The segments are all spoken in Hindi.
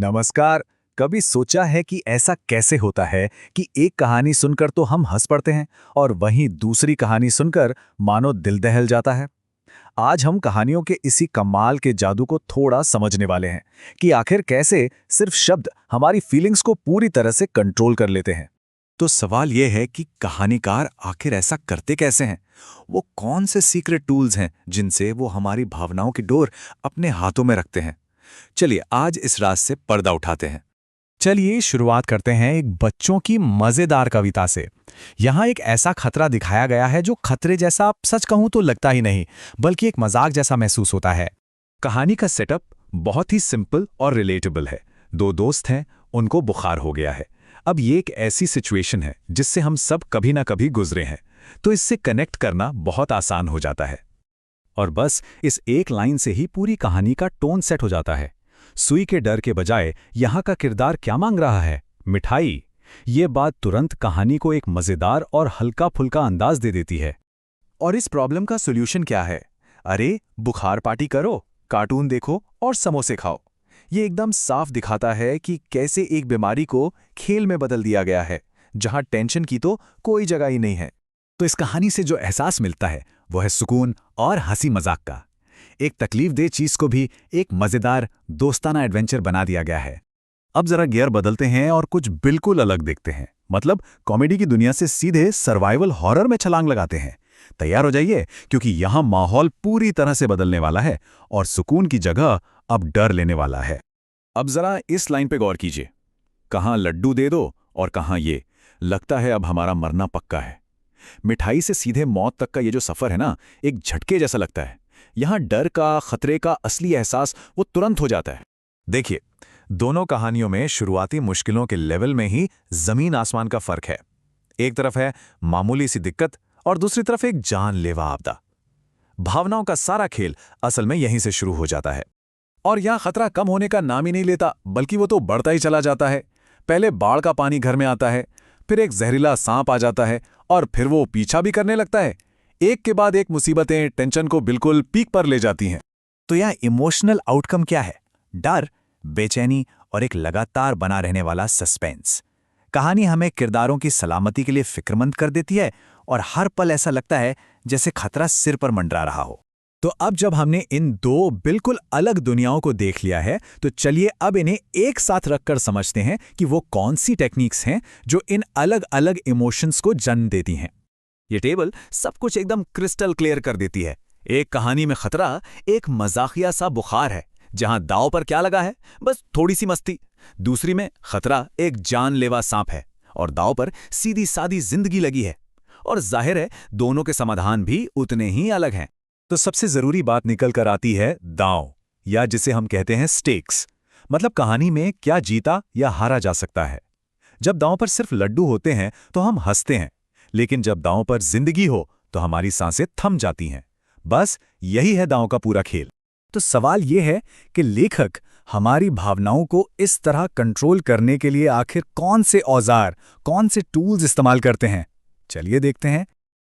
नमस्कार। कभी सोचा है कि ऐसा कैसे होता है कि एक कहानी सुनकर तो हम हंस पड़ते हैं और वहीं दूसरी कहानी सुनकर मानो दिल दहल जाता है। आज हम कहानियों के इसी कमाल के जादू को थोड़ा समझने वाले हैं कि आखिर कैसे सिर्फ शब्द हमारी फीलिंग्स को पूरी तरह से कंट्रोल कर लेते हैं। तो सवाल यह है कि कहानीकार आखिर ऐसा करते कैसे हैं? वो कौन से सीक्रेट टूल्स हैं जिनसे वो हमारी भावनाओं की डोर अपने हाथों में रखते हैं? चलिए आज इस राज से पर्दा उठाते हैं। चलिए शुरुआत करते हैं एक बच्चों की मजेदार कविता से। यहाँ एक ऐसा खतरा दिखाया गया है जो खतरे जैसा सच कहूं तो लगता ही नहीं, बल्कि एक मजाक जैसा महसूस होता है। कहानी का सेटअप बहुत ही सिंपल और रिलेटेबल है। दो दोस्त हैं, उनको बुखार हो गया है। अब ये एक ऐसी सिचुएशन है जिससे हम सब कभी ना कभी गुजरे हैं, तो इससे कनेक्ट करना बहुत आसान हो जाता है। और बस इस एक लाइन से ही पूरी कहानी का टोन सेट हो जाता है। सुई के डर के बजाय यहाँ का किरदार क्या मांग रहा है? मिठाई। ये बात तुरंत कहानी को एक मजेदार और हल्का फुल्का अंदाज दे देती है। और इस प्रॉब्लम का सोल्यूशन क्या है? अरे बुखार पार्टी करो, कार्टून देखो और समोसे खाओ। ये एकदम साफ दिखाता है कि कैसे एक बीमारी को खेल में बदल दिया गया है, जहां टेंशन की तो कोई जगह ही नहीं है। तो इस कहानी से जो एहसास मिलता है वो है सुकून और हंसी मजाक का। एक तकलीफदेह चीज को भी एक मजेदार दोस्ताना एडवेंचर बना दिया गया है। अब जरा गियर बदलते हैं और कुछ बिल्कुल अलग देखते हैं। मतलब कॉमेडी की दुनिया से सीधे सर्वाइवल हॉरर में छलांग लगाते हैं। तैयार हो जाइए, क्योंकि यहां माहौल पूरी तरह से बदलने वाला है और सुकून की जगह अब डर लेने वाला है। अब जरा इस लाइन पे गौर कीजिए। कहां लड्डू दे दो और कहां ये लगता है अब हमारा मरना पक्का है। मिठाई से सीधे मौत तक का ये जो सफर है ना, एक झटके जैसा लगता है। यहां डर का, खतरे का असली एहसास वो तुरंत हो जाता है। देखिए, दोनों कहानियों में शुरुआती मुश्किलों के लेवल में ही जमीन आसमान का फर्क है। एक तरफ है मामूली सी दिक्कत और दूसरी तरफ एक जानलेवा आपदा। भावनाओं का सारा खेल असल में यहीं से शुरू हो जाता है। और यहां खतरा कम होने का नाम ही नहीं लेता, बल्कि वो तो बढ़ता ही चला जाता है। पहले बाढ़ का पानी घर में आता है, फिर एक जहरीला सांप आ जाता है और फिर वो पीछा भी करने लगता है। एक के बाद एक मुसीबतें टेंशन को बिल्कुल पीक पर ले जाती हैं। तो यह इमोशनल आउटकम क्या है? डर, बेचैनी और एक लगातार बना रहने वाला सस्पेंस। कहानी हमें किरदारों की सलामती के लिए फिक्रमंद कर देती है और हर पल ऐसा लगता है जैसे खतरा सिर पर मंडरा रहा हो। तो अब जब हमने इन दो बिल्कुल अलग दुनियाओं को देख लिया है, तो चलिए अब इन्हें एक साथ रखकर समझते हैं कि वो कौन सी टेक्निक्स हैं जो इन अलग अलग इमोशंस को जन्म देती हैं। ये टेबल सब कुछ एकदम क्रिस्टल क्लियर कर देती है। एक कहानी में खतरा एक मजाकिया सा बुखार है, जहां दांव पर क्या लगा है? बस थोड़ी सी मस्ती। दूसरी में खतरा एक जानलेवा सांप है और दांव पर सीधी सादी जिंदगी लगी है। और जाहिर है दोनों के समाधान भी उतने ही अलग हैं। तो सबसे जरूरी बात निकल कर आती है दांव, या जिसे हम कहते हैं स्टेक्स। मतलब कहानी में क्या जीता या हारा जा सकता है। जब दांव पर सिर्फ लड्डू होते हैं तो हम हंसते हैं, लेकिन जब दांव पर जिंदगी हो तो हमारी सांसें थम जाती हैं। बस यही है दांव का पूरा खेल। तो सवाल यह है कि लेखक हमारी भावनाओं को इस तरह कंट्रोल करने के लिए आखिर कौन से औजार, कौन से टूल्स इस्तेमाल करते हैं? चलिए देखते हैं।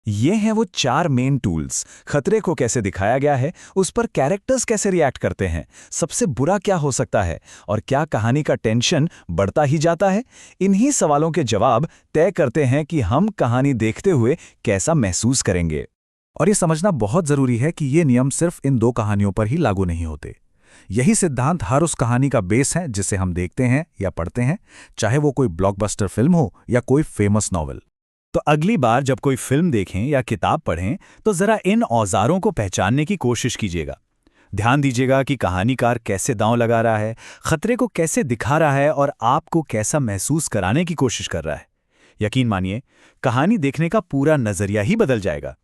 ये हैं वो 4 मेन टूल्स। खतरे को कैसे दिखाया गया है, उस पर कैरेक्टर्स कैसे रिएक्ट करते हैं, सबसे बुरा क्या हो सकता है और क्या कहानी का टेंशन बढ़ता ही जाता है। इन्हीं सवालों के जवाब तय करते हैं कि हम कहानी देखते हुए कैसा महसूस करेंगे। और ये समझना बहुत जरूरी है कि ये नियम सिर्फ इन 2 कहानियों पर ही लागू नहीं होते। यही सिद्धांत हर उस कहानी का बेस है जिसे हम देखते हैं या पढ़ते हैं, चाहे वो कोई ब्लॉकबस्टर फिल्म हो या कोई फेमस नॉवल। तो अगली बार जब कोई फिल्म देखें या किताब पढ़ें, तो जरा इन औजारों को पहचानने की कोशिश कीजिएगा। ध्यान दीजिएगा कि कहानीकार कैसे दांव लगा रहा है, खतरे को कैसे दिखा रहा है और आपको कैसा महसूस कराने की कोशिश कर रहा है। यकीन मानिए, कहानी देखने का पूरा नजरिया ही बदल जाएगा।